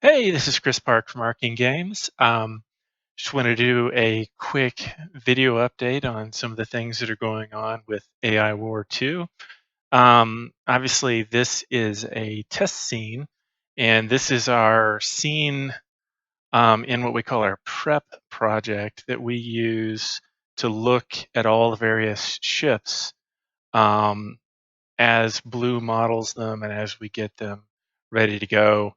Hey, this is Chris Park from Arcane Games. Just want to do a quick video update on some of the things that are going on with AI War 2. Obviously, this is a test scene, and this is our scene in what we call our prep project that we use to look at all the various ships um, as Blue models them and as we get them ready to go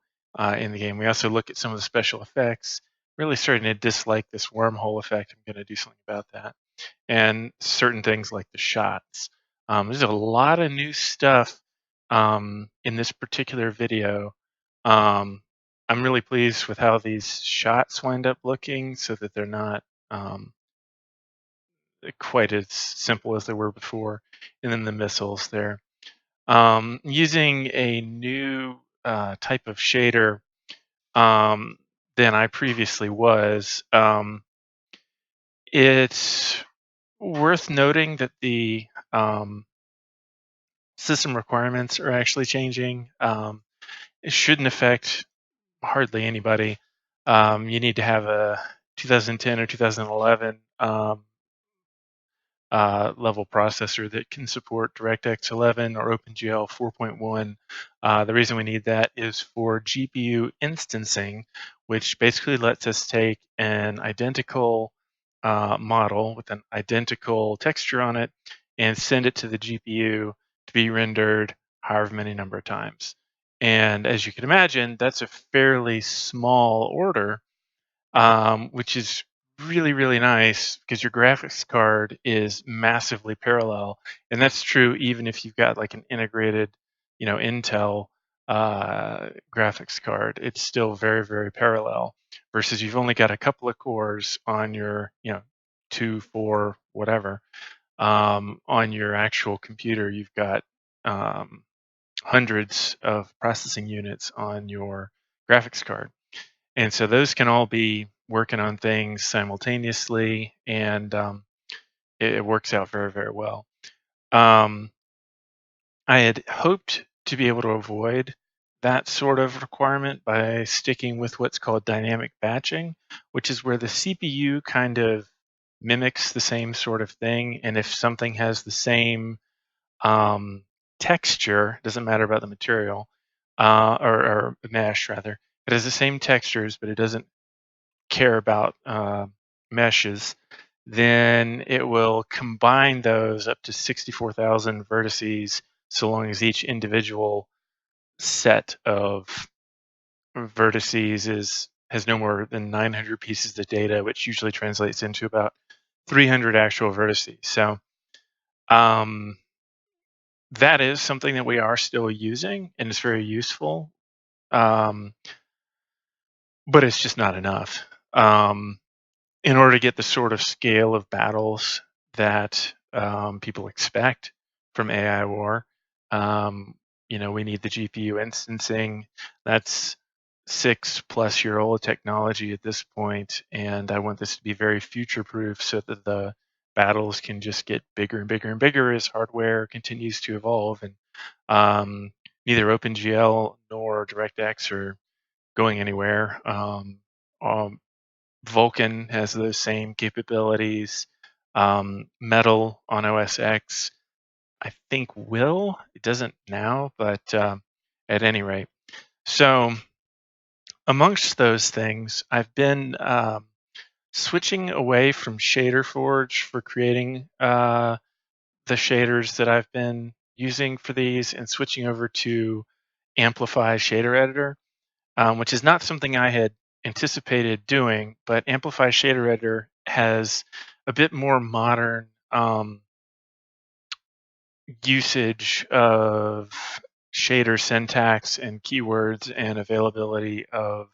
in the game. We also look at some of the special effects. Really starting to dislike this wormhole effect. I'm going to do something about that. And certain things like the shots. There's a lot of new stuff in this particular video. Um, I'm really pleased with how these shots wind up looking so that they're not quite as simple as they were before. And then the missiles there. Using a new type of shader um, than I previously was. It's worth noting that the system requirements are actually changing. It shouldn't affect hardly anybody. You need to have a 2010 or 2011 level processor that can support DirectX 11 or OpenGL 4.1. The reason we need that is for GPU instancing, which basically lets us take an identical model with an identical texture on it and send it to the GPU to be rendered however many number of times. And as you can imagine, that's a fairly small order, which is really, really nice because your graphics card is massively parallel. And that's true even if you've got like an integrated, Intel graphics card. It's still very, very parallel versus you've only got a couple of cores on your, 2, 4, whatever. On your actual computer, you've got hundreds of processing units on your graphics card. And so those can all be working on things simultaneously, and it works out very, very well. I had hoped to be able to avoid that sort of requirement by sticking with what's called dynamic batching, which is where the CPU kind of mimics the same sort of thing. And if something has the same texture, doesn't matter about the material, or mesh rather, it has the same textures, but it doesn't care about meshes, then it will combine those up to 64,000 vertices, so long as each individual set of vertices has no more than 900 pieces of data, which usually translates into about 300 actual vertices. So that is something that we are still using, and it's very useful, um, but it's just not enough. In order to get the sort of scale of battles that people expect from AI war, we need the GPU instancing. That's 6+ year old technology at this point, and I want this to be very future proof so that the battles can just get bigger and bigger and bigger as hardware continues to evolve. And neither OpenGL nor DirectX are going anywhere. Um, Vulkan has those same capabilities. Metal on OS X, I think will. It doesn't now, but at any rate. So amongst those things, I've been switching away from Shader Forge for creating the shaders that I've been using for these and switching over to Amplify Shader Editor, which is not something I had anticipated doing, but Amplify Shader Editor has a bit more modern usage of shader syntax and keywords and availability of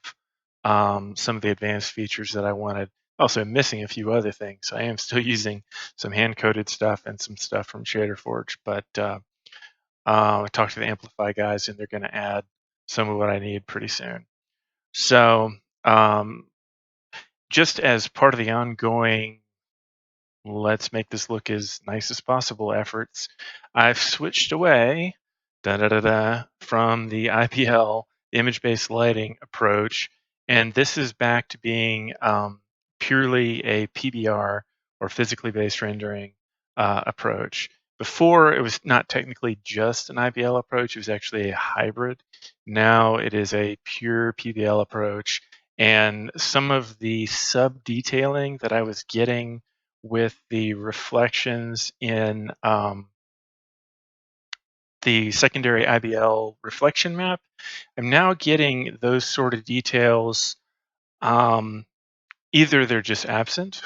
some of the advanced features that I wanted. Also, missing a few other things. I am still using some hand-coded stuff and some stuff from Shader Forge, but I talked to the Amplify guys, and they're going to add some of what I need pretty soon. So just as part of the ongoing let's make this look as nice as possible efforts, I've switched away from the IPL the image-based lighting approach, and this is back to being purely a PBR or physically based rendering approach. Before, it was not technically just an IBL approach, it was actually a hybrid. Now it is a pure PBL approach, and some of the sub-detailing that I was getting with the reflections in the secondary IBL reflection map, I'm now getting those sort of details. Um, Either they're just absent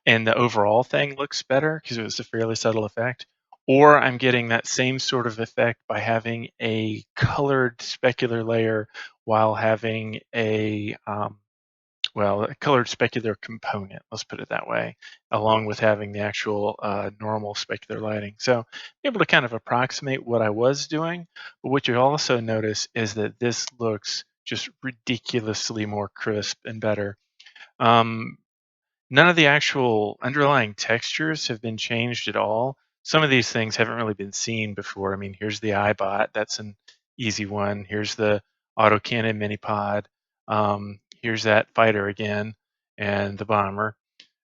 and the overall thing looks better because it was a fairly subtle effect, or I'm getting that same sort of effect by having a colored specular layer while having a colored specular component, let's put it that way, along with having the actual normal specular lighting. So able to kind of approximate what I was doing, but what you also notice is that this looks just ridiculously more crisp and better. Um, None of the actual underlying textures have been changed at all. Some of these things haven't really been seen before. I mean, here's the iBot, that's an easy one. Here's the autocannon minipod. Here's that fighter again, and the bomber,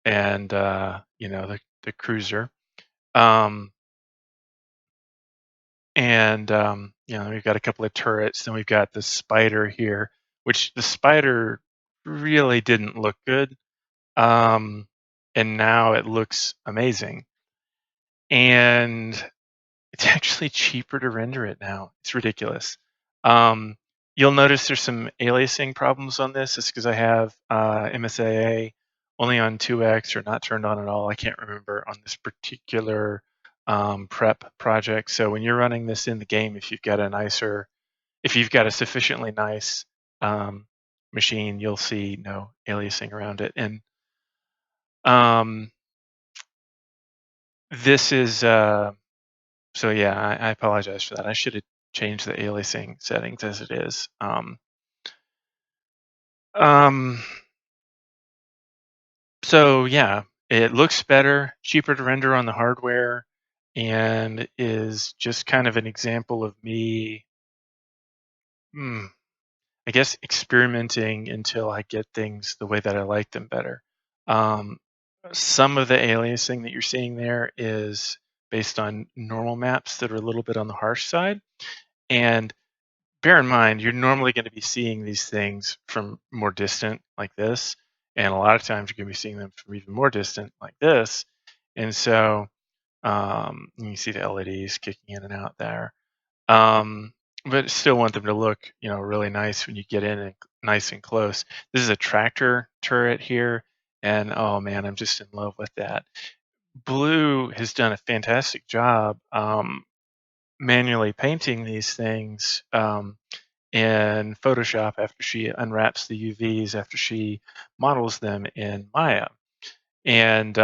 and the cruiser. Um, we've got a couple of turrets. Then we've got the spider here, which the spider really didn't look good. And now it looks amazing. And it's actually cheaper to render it now. It's ridiculous. Um, you'll notice there's some aliasing problems on this. It's because I have MSAA only on 2x or not turned on at all. I can't remember on this particular prep project. So when you're running this in the game, if you've got a sufficiently nice machine, you'll see no aliasing around it. And um, this is so yeah, I apologize for that. I should have changed the aliasing settings as it is. Um, so yeah, it looks better, cheaper to render on the hardware, and is just kind of an example of me, I guess, experimenting until I get things the way that I like them better. Um, some of the aliasing that you're seeing there is based on normal maps that are a little bit on the harsh side. And bear in mind, you're normally going to be seeing these things from more distant like this. And a lot of times you're going to be seeing them from even more distant like this. And so you see the LEDs kicking in and out there. But still want them to look, really nice when you get in and nice and close. This is a tractor turret here. And oh man, I'm just in love with that. Blue has done a fantastic job manually painting these things in Photoshop after she unwraps the UVs, after she models them in Maya. And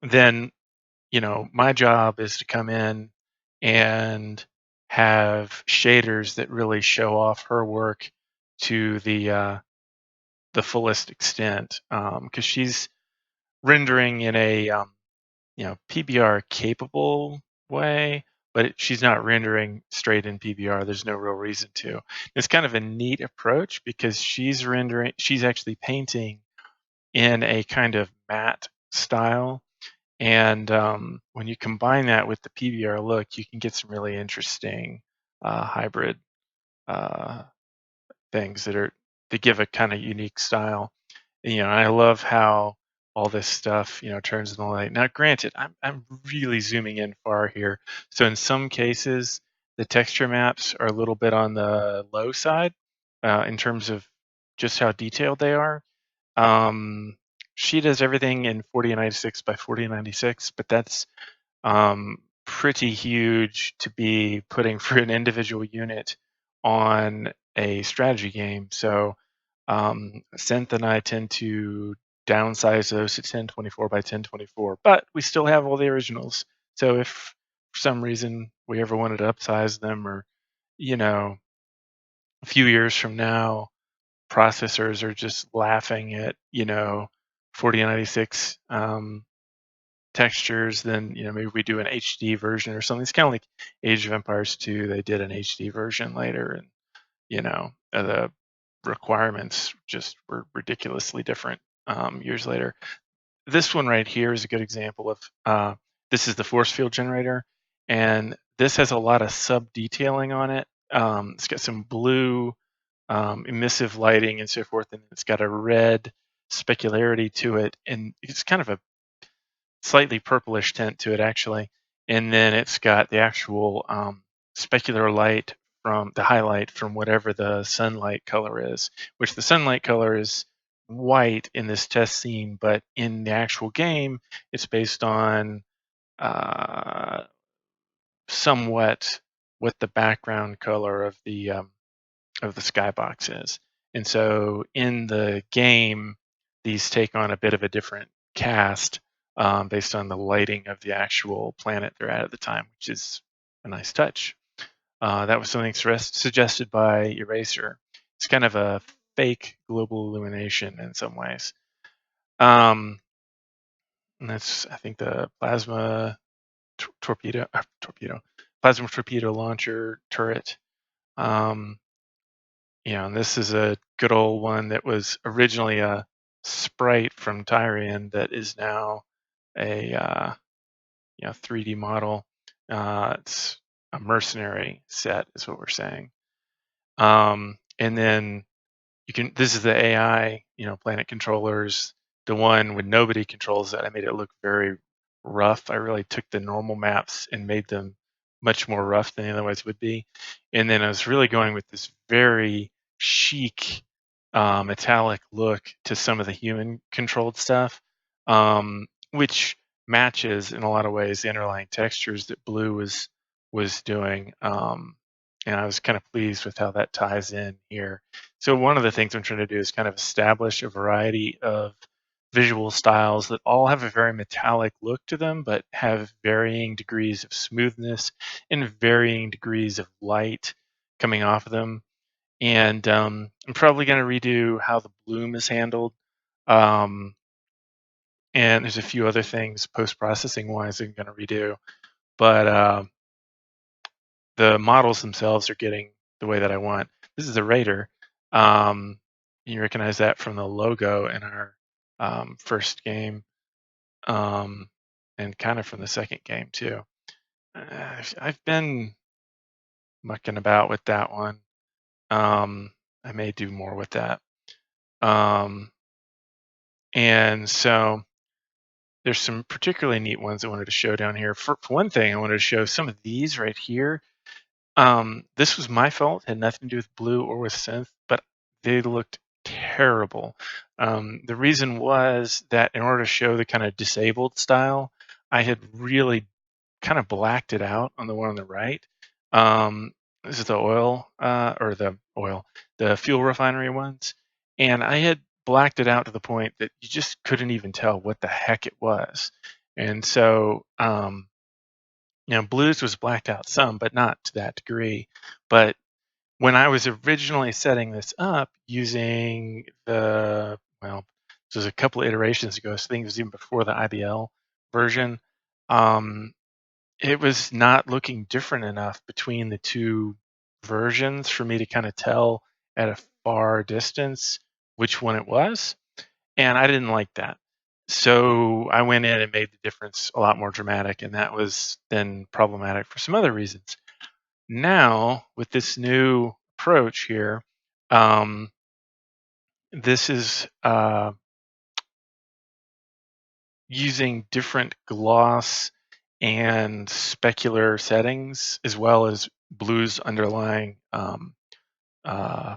then, my job is to come in and have shaders that really show off her work to the fullest extent, because she's rendering in a PBR capable way, but she's not rendering straight in PBR. There's no real reason to. It's kind of a neat approach because she's actually painting in a kind of matte style. And when you combine that with the PBR look, you can get some really interesting hybrid uh, things that give a kind of unique style. I love how all this stuff, turns in the light. Now, granted, I'm really zooming in far here, so in some cases, the texture maps are a little bit on the low side in terms of just how detailed they are. She does everything in 4096 by 4096, but that's pretty huge to be putting for an individual unit on a strategy game. So Synth and I tend to downsize those to 1024 by 1024, but we still have all the originals. So if for some reason we ever wanted to upsize them, or a few years from now, processors are just laughing at 4096 textures, then maybe we do an HD version or something. It's kind of like Age of Empires 2. They did an HD version later, and the requirements just were ridiculously different years later. This one right here is a good example of, this is the force field generator, and this has a lot of sub-detailing on it. It's got some blue emissive lighting and so forth, and it's got a red specularity to it, and it's kind of a slightly purplish tint to it actually. And then it's got the actual specular light from the highlight from whatever the sunlight color is, which the sunlight color is white in this test scene, but in the actual game, it's based on uh, somewhat what the background color of the skybox is. And so in the game, these take on a bit of a different cast based on the lighting of the actual planet they're at the time, which is a nice touch. That was something suggested by Eraser. It's kind of a fake global illumination in some ways. And that's, I think, the plasma plasma torpedo launcher turret. And this is a good old one that was originally a sprite from Tyrian that is now a 3D model. It's a mercenary set, is what we're saying. And then this is the AI, planet controllers. The one when nobody controls it, I made it look very rough. I really took the normal maps and made them much more rough than they otherwise would be. And then I was really going with this very chic, metallic look to some of the human controlled stuff, which matches in a lot of ways the underlying textures that Blue was doing. And I was kind of pleased with how that ties in here. So one of the things I'm trying to do is kind of establish a variety of visual styles that all have a very metallic look to them, but have varying degrees of smoothness and varying degrees of light coming off of them. And I'm probably going to redo how the bloom is handled. Um, and there's a few other things post-processing wise I'm going to redo. But the models themselves are getting the way that I want. This is a Raider. You recognize that from the logo in our first game, and kind of from the second game too. I've been mucking about with that one. I may do more with that. And so there's some particularly neat ones I wanted to show down here. For one thing, I wanted to show some of these right here. This was my fault, had nothing to do with Blue or with Synth, but they looked terrible. The reason was that in order to show the kind of disabled style, I had really kind of blacked it out on the one on the right. This is the the fuel refinery ones. And I had blacked it out to the point that you just couldn't even tell what the heck it was. And so, Blues was blacked out some, but not to that degree. But when I was originally setting this up using this was a couple of iterations ago, so I think it was even before the IBL version, it was not looking different enough between the two versions for me to kind of tell at a far distance which one it was. And I didn't like that. So I went in and made the difference a lot more dramatic, and that was then problematic for some other reasons. Now, with this new approach here, this is using different gloss and specular settings, as well as Blue's underlying uh,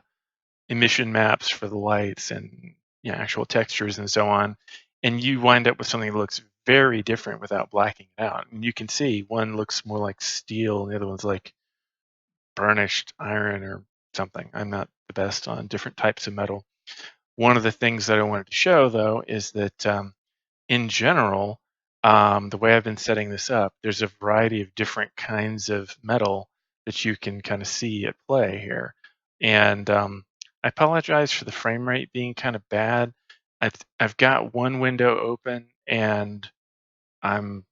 emission maps for the lights and actual textures and so on. And you wind up with something that looks very different without blacking it out. And you can see one looks more like steel and the other one's like burnished iron or something. I'm not the best on different types of metal. One of the things that I wanted to show, though, is that in general, the way I've been setting this up, there's a variety of different kinds of metal that you can kind of see at play here. And I apologize for the frame rate being kind of bad. I've got one window open and I'm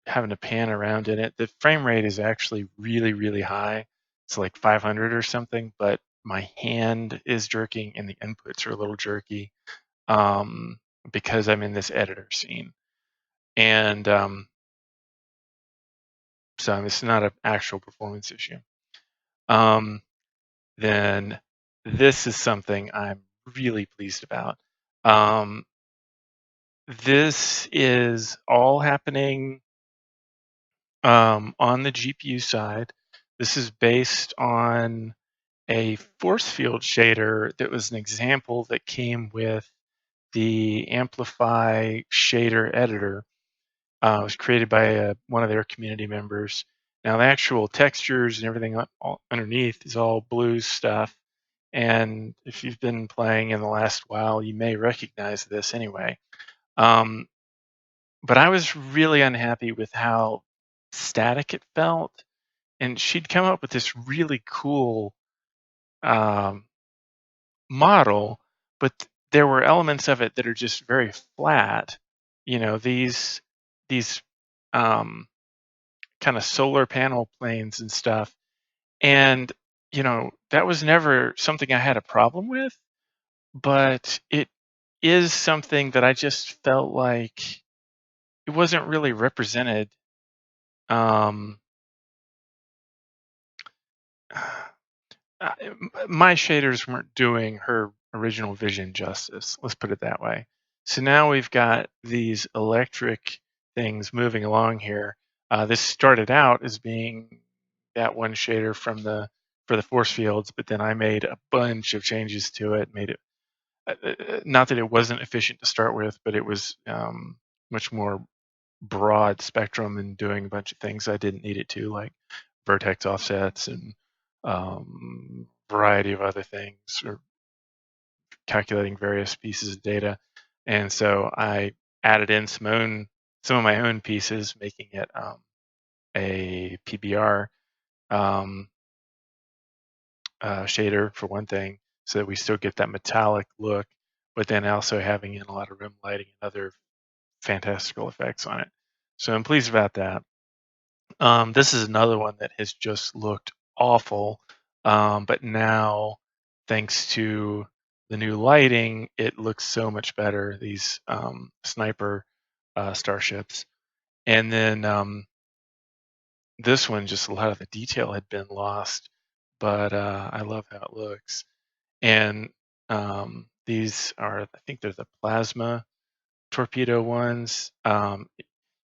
having to pan around in it. The frame rate is actually really, really high. It's like 500 or something, but my hand is jerking and the inputs are a little jerky because I'm in this editor scene. And so it's not an actual performance issue. Then this is something I'm really pleased about. This is all happening on the GPU side. This is based on a force field shader that was an example that came with the Amplify shader editor. It was created by one of their community members. Now the actual textures and everything underneath is all blue stuff. And if you've been playing in the last while, you may recognize this anyway. But I was really unhappy with how static it felt. And she'd come up with this really cool um, model, but there were elements of it that are just very flat. You know, these um, kind of solar panel planes and stuff. And, you know, that was never something I had a problem with, but it is something that I just felt like it wasn't really represented. Um, my shaders weren't doing her original vision justice. Let's put it that way. So now we've got these electric things moving along here. This started out as being that one shader from for the force fields, but then I made a bunch of changes to it, made it not that it wasn't efficient to start with, but it was much more broad spectrum and doing a bunch of things I didn't need it to, like vertex offsets and variety of other things, or calculating various pieces of data. And so I added in some of my own pieces, making it a PBR shader for one thing, so that we still get that metallic look, but then also having in a lot of rim lighting and other fantastical effects on it. So I'm pleased about that. This is another one that has just looked awful, but now, thanks to the new lighting, it looks so much better. These sniper starships, and then this one, just a lot of the detail had been lost, but I love how it looks. And these are, I think they're the plasma torpedo ones. You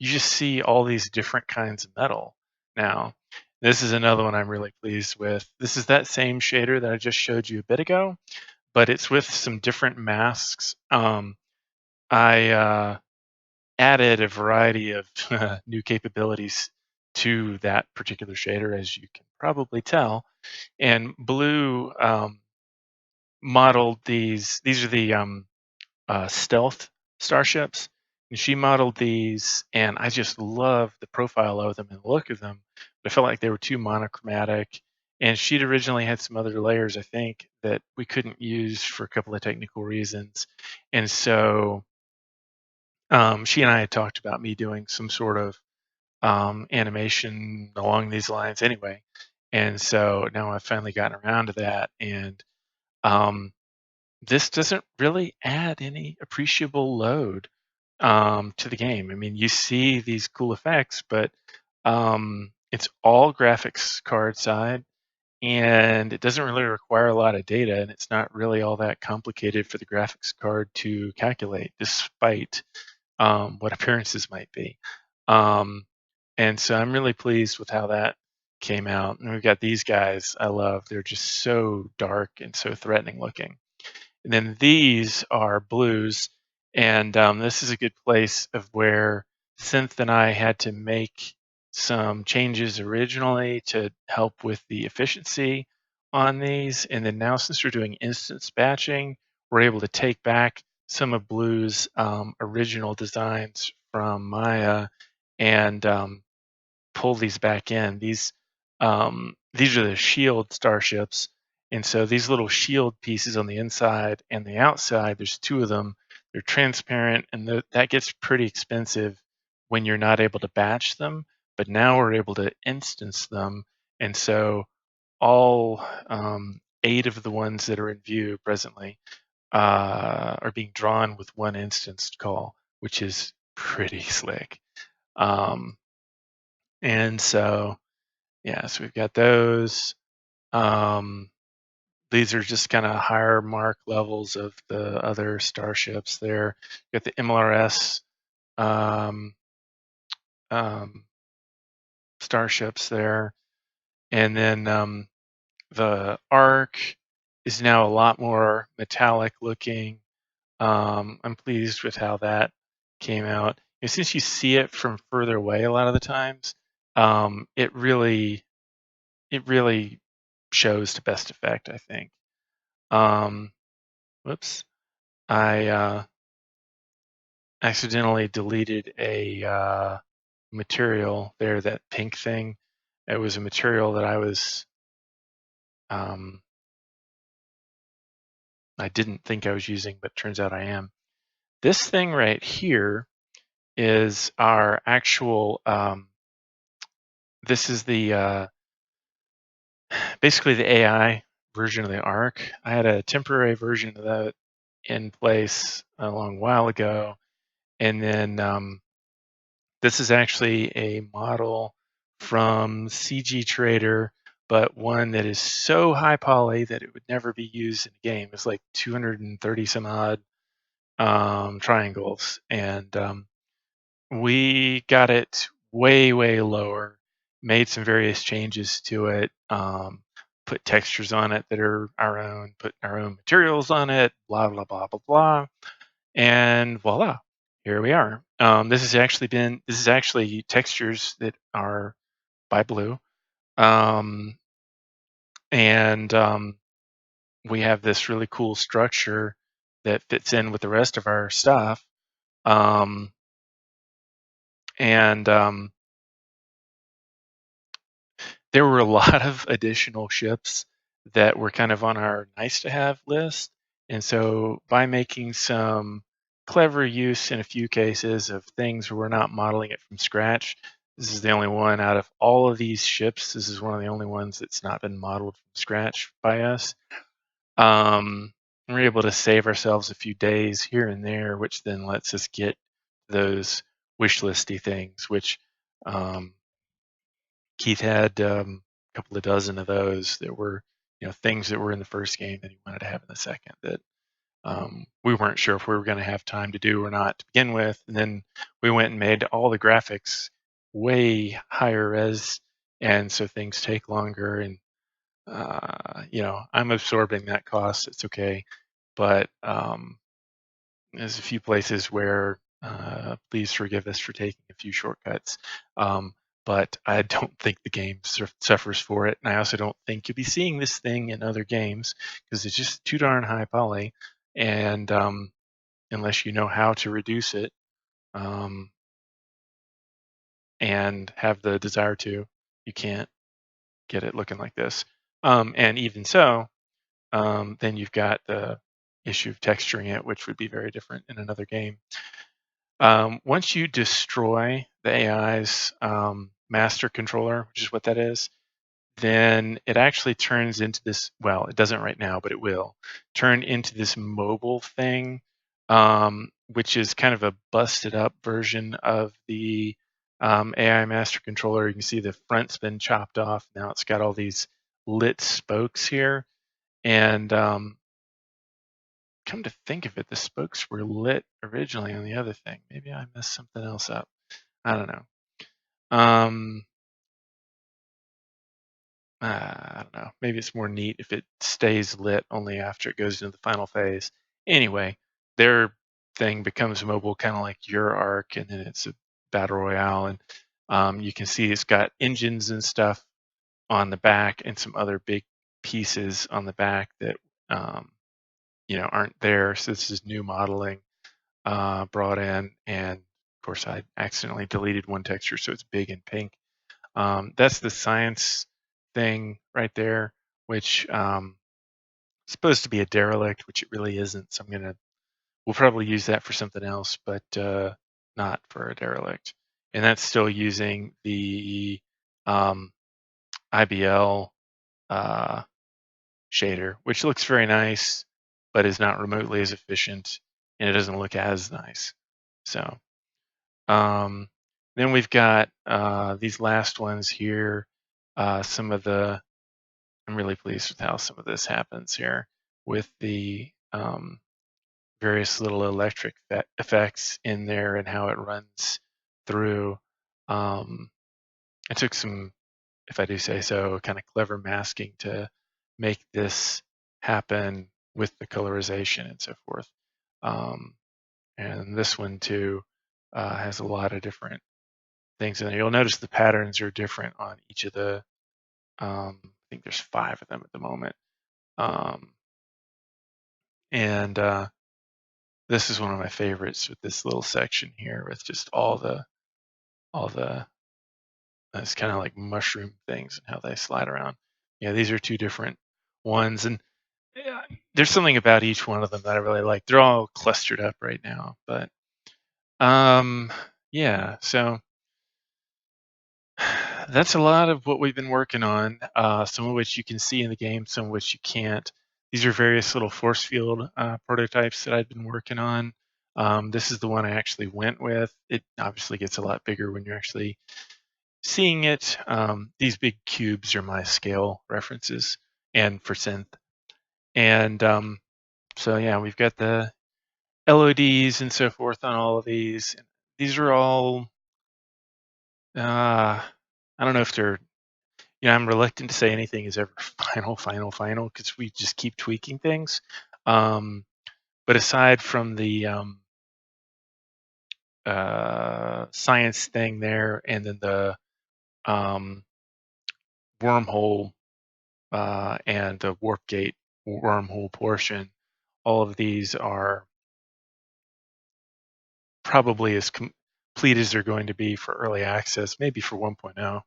just see all these different kinds of metal now. This is another one I'm really pleased with. This is that same shader that I just showed you a bit ago, but it's with some different masks. I added a variety of new capabilities to that particular shader, as you can probably tell. And Blue modeled these. These are the stealth starships. And she modeled these, and I just love the profile of them and the look of them. But I felt like they were too monochromatic. And she'd originally had some other layers, I think, that we couldn't use for a couple of technical reasons. And so she and I had talked about me doing some sort of animation along these lines anyway. And so now I've finally gotten around to that. And this doesn't really add any appreciable load to the game. I mean, you see these cool effects, but it's all graphics card side, and it doesn't really require a lot of data, and it's not really all that complicated for the graphics card to calculate, despite what appearances might be. And so I'm really pleased with how that came out. And we've got these guys I love. They're just so dark and so threatening looking. And then these are blues, and this is a good place of where Synth and I had to make some changes originally to help with the efficiency on these. And then now, since we're doing instance batching, we're able to take back some of Blue's original designs from Maya and pull these back in. These are the shield starships, and so these little shield pieces on the inside and the outside, there's two of them. They're transparent, and that gets pretty expensive when you're not able to batch them. But now we're able to instance them, and so all 8 of the ones that are in view presently are being drawn with one instance call, which is pretty slick. And so, yeah, so we've got those. These are just kind of higher mark levels of the other starships there. You got the MLRS um, um, starships there. And then the Ark is now a lot more metallic looking. I'm pleased with how that came out. And since you see it from further away a lot of the times, it really shows to best effect, I think. Whoops, I accidentally deleted a material there, that pink thing. It was a material that I didn't think I was using, but turns out I am. This thing right here is our actual, this is the, basically the AI version of the Arc. I had a temporary version of that in place a long while ago. And then this is actually a model from CG Trader, but one that is so high poly that it would never be used in a game. It's like 230 some odd triangles. And we got it way, way lower, made some various changes to it, put textures on it that are our own, put our own materials on it, blah, blah, blah, blah, blah. And voila, here we are. This is actually textures that are by Blue. And we have this really cool structure that fits in with the rest of our stuff. And there were a lot of additional ships that were kind of on our nice to have list. And so by making some clever use in a few cases of things where we're not modeling it from scratch, this is the only one out of all of these ships. This is one of the only ones that's not been modeled from scratch by us. We're able to save ourselves a few days here and there, which then lets us get those wish listy things, which Keith had a couple of dozen of those that were, things that were in the first game that he wanted to have in the second that we weren't sure if we were going to have time to do or not to begin with. And then we went and made all the graphics way higher res, and so things take longer. And I'm absorbing that cost. It's okay, but there's a few places where please forgive us for taking a few shortcuts. But I don't think the game suffers for it. And I also don't think you'll be seeing this thing in other games because it's just too darn high poly. And unless you know how to reduce it and have the desire to, you can't get it looking like this. And even so, then you've got the issue of texturing it, which would be very different in another game. Once you destroy the AI's master controller, which is what that is, then it actually turns into this, well, it doesn't right now, but it will turn into this mobile thing, which is kind of a busted up version of the AI master controller. You can see the front's been chopped off. Now it's got all these lit spokes here. And come to think of it, the spokes were lit originally on the other thing. Maybe I messed something else up. I don't know. I don't know. Maybe it's more neat if it stays lit only after it goes into the final phase. Anyway, their thing becomes mobile, kind of like your Arc, and then it's a battle royale. And you can see it's got engines and stuff on the back and some other big pieces on the back that aren't there. So this is new modeling brought in, and of course I accidentally deleted one texture, so it's big and pink. That's the science thing right there, which is supposed to be a derelict, which it really isn't. So we'll probably use that for something else, but not for a derelict. And that's still using the IBL shader, which looks very nice, but is not remotely as efficient, and it doesn't look as nice. So um, then we've got these last ones here. I'm really pleased with how some of this happens here with the various little electric effects in there and how it runs through. I took some, if I do say so, kind of clever masking to make this happen with the colorization and so forth. And this one too has a lot of different things in there. You'll notice the patterns are different on each of the, I think there's 5 of them at the moment. And this is one of my favorites with this little section here with just all the it's kind of like mushroom things and how they slide around. Yeah, these are 2 different ones, and yeah, there's something about each one of them that I really like. They're all clustered up right now, but yeah. So that's a lot of what we've been working on. Some of which you can see in the game, some of which you can't. These are various little force field prototypes that I've been working on. This is the one I actually went with. It obviously gets a lot bigger when you're actually seeing it. These big cubes are my scale references and for synth. And so yeah, we've got the LODs and so forth on all of these. These are all, I don't know if they're, I'm reluctant to say anything is ever final, because we just keep tweaking things. But aside from the science thing there, and then the wormhole and the warp gate wormhole portion, all of these are probably as complete as they're going to be for early access, maybe for 1.0.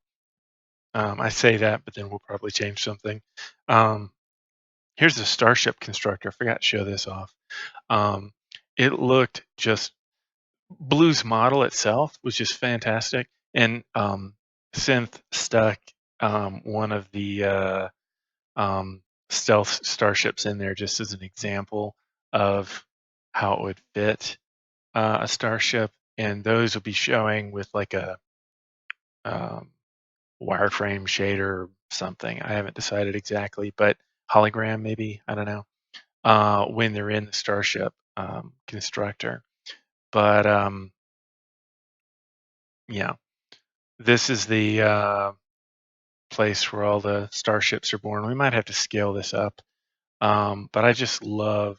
I say that, but then we'll probably change something. Here's the Starship constructor. I forgot to show this off. It looked just, Blue's model itself was just fantastic. And Synth stuck one of the stealth starships in there just as an example of how it would fit a starship. And those will be showing with like a wireframe shader or something. I haven't decided exactly, but hologram maybe, I don't know, when they're in the starship constructor. But yeah, this is the place where all the starships are born. We might have to scale this up, but I just love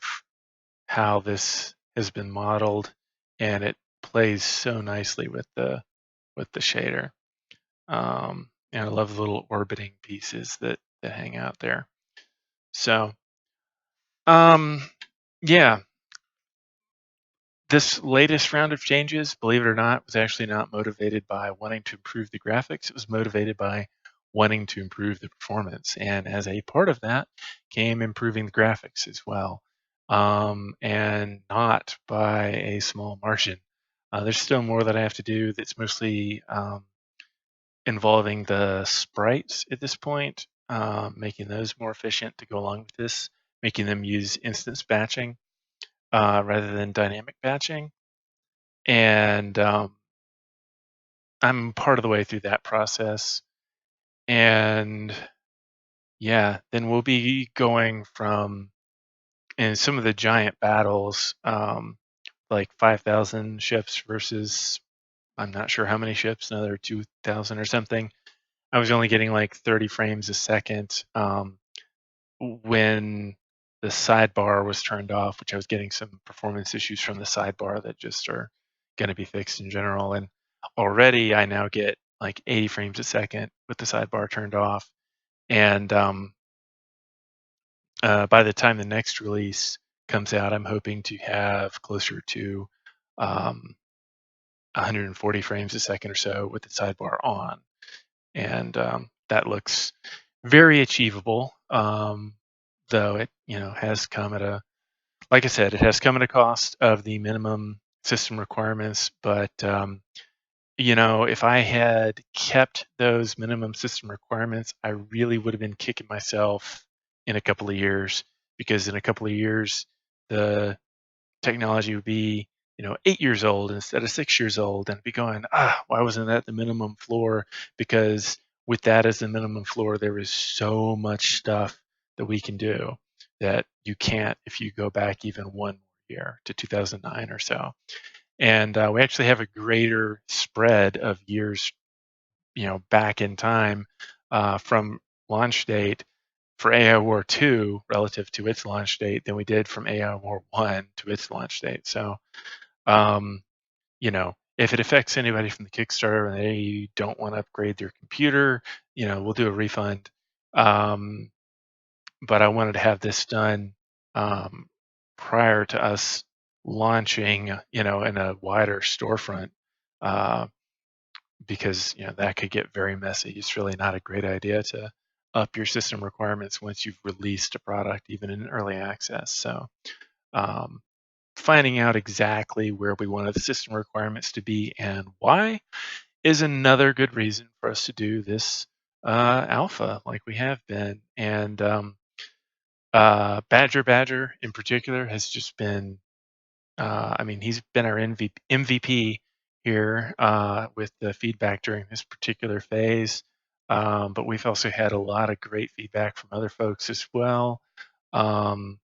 how this has been modeled, and it plays so nicely with the shader. And I love the little orbiting pieces that hang out there. So yeah, this latest round of changes, believe it or not, was actually not motivated by wanting to improve the graphics. It was motivated by wanting to improve the performance. And as a part of that came improving the graphics as well, and not by a small margin. There's still more that I have to do that's mostly involving the sprites at this point, making those more efficient to go along with this, making them use instance batching rather than dynamic batching. And I'm part of the way through that process. And yeah, then we'll be going from, in some of the giant battles, like 5,000 ships versus I'm not sure how many ships, another 2,000 or something. I was only getting like 30 frames a second when the sidebar was turned off, which I was getting some performance issues from the sidebar that just are going to be fixed in general. And already I now get like 80 frames a second with the sidebar turned off. And by the time the next release comes out, I'm hoping to have closer to 140 frames a second or so with the sidebar on. And that looks very achievable, though it has come at a, like I said, it has come at a cost of the minimum system requirements. But if I had kept those minimum system requirements, I really would have been kicking myself in a couple of years, because in a couple of years the technology would be 8 years old instead of 6 years old, and be going, why wasn't that the minimum floor? Because with that as the minimum floor, there is so much stuff that we can do that you can't if you go back even one year to 2009 or so. And we actually have a greater spread of years back in time from launch date for AI War 2 relative to its launch date than we did from AI War 1 to its launch date. So, um, if it affects anybody from the Kickstarter and they don't want to upgrade their computer, we'll do a refund. But I wanted to have this done um, prior to us launching, in a wider storefront. Uh, because that could get very messy. It's really not a great idea to up your system requirements once you've released a product, even in early access. So um, finding out exactly where we wanted the system requirements to be and why is another good reason for us to do this alpha like we have been. And Badger in particular has just been he's been our MVP here with the feedback during this particular phase. But we've also had a lot of great feedback from other folks as well. Um,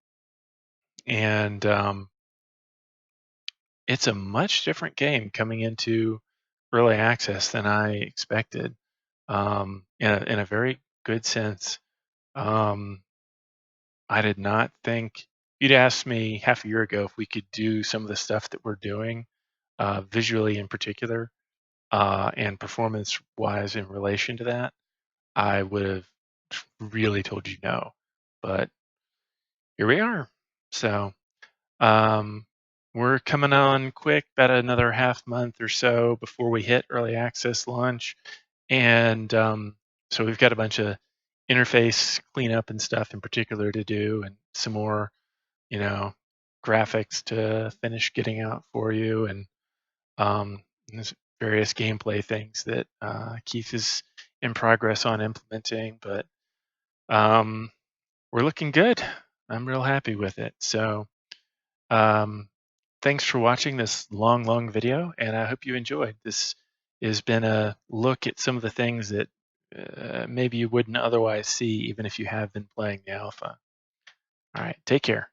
and It's a much different game coming into early access than I expected, in a very good sense. Um, I did not think you'd asked me half a year ago if we could do some of the stuff that we're doing, visually in particular, and performance-wise in relation to that. I would have really told you no, but here we are. So um, we're coming on quick, about another half month or so before we hit early access launch, and so we've got a bunch of interface cleanup and stuff in particular to do, and some more you know, graphics to finish getting out for you, and there's various gameplay things that Keith is in progress on implementing. But um, we're looking good. I'm real happy with it. So um, thanks for watching this long video, and I hope you enjoyed. This has been a look at some of the things that maybe you wouldn't otherwise see, even if you have been playing the alpha. All right, take care.